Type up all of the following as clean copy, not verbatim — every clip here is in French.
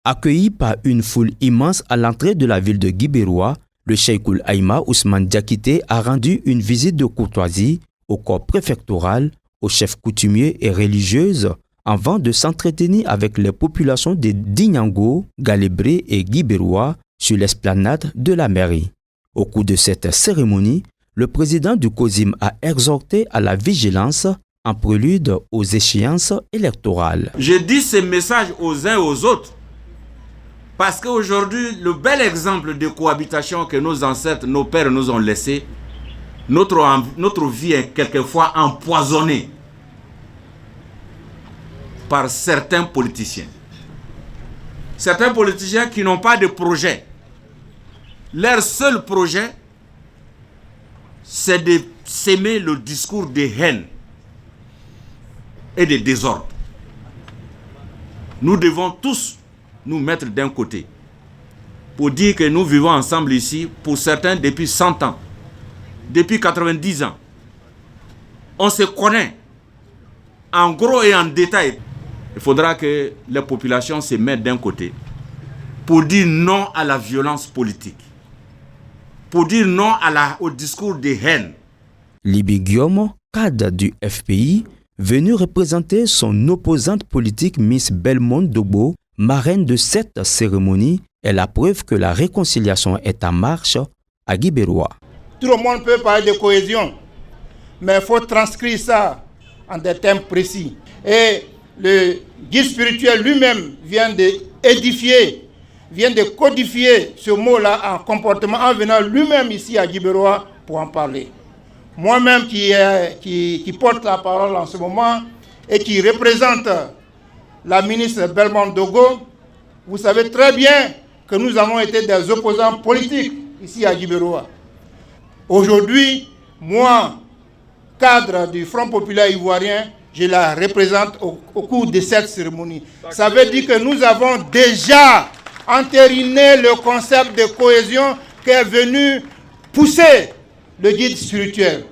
Accueilli par une foule immense à l'entrée de la ville de Guibéroua, le Cheikhoul Aïma Ousmane Diakité a rendu une visite de courtoisie au corps préfectoral, aux chefs coutumiers et religieuses, avant de s'entretenir avec les populations de Dinyango, Galébré et Guibéroua sur l'esplanade de la mairie. Au cours de cette cérémonie, le président du COSIM a exhorté à la vigilance en prélude aux échéances électorales. Je dis ces messages aux uns et aux autres parce qu'aujourd'hui, le bel exemple de cohabitation que nos ancêtres, nos pères nous ont laissé, notre vie est quelquefois empoisonnée par certains politiciens. Certains politiciens qui n'ont pas de projet. Leur seul projet, c'est de s'aimer le discours de haine et de désordre. Nous devons tous nous mettre d'un côté pour dire que nous vivons ensemble ici, pour certains depuis 100 ans, depuis 90 ans. On se connaît en gros et en détail. Il faudra que les populations se mettent d'un côté pour dire non à la violence politique, pour dire non au discours de haine. Libye Guillaume, cadre du FPI, venu représenter son opposante politique Miss Belmonte Dogbo, marraine de cette cérémonie, est la preuve que la réconciliation est en marche à Guibéroua. Tout le monde peut parler de cohésion, mais il faut transcrire ça en des termes précis. Et le guide spirituel lui-même vient d'édifier, vient de codifier ce mot-là en comportement en venant lui-même ici à Guibéroua pour en parler. Moi-même qui porte la parole en ce moment et qui représente la ministre Belmonte Dogbo, vous savez très bien que nous avons été des opposants politiques ici à Guibéroua. Aujourd'hui, moi, cadre du Front populaire ivoirien, je la représente au cours de cette cérémonie. Ça veut dire que nous avons déjà entériné le concept de cohésion qu'est venu pousser le guide spirituel.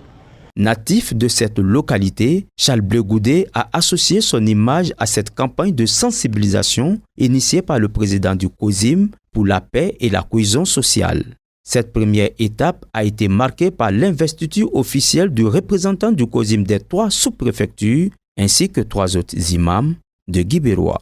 Natif de cette localité, Charles Bleu Goudé a associé son image à cette campagne de sensibilisation initiée par le président du COSIM pour la paix et la cohésion sociale. Cette première étape a été marquée par l'investiture officielle du représentant du COSIM des 3 sous-préfectures ainsi que 3 autres imams de Guibéroua.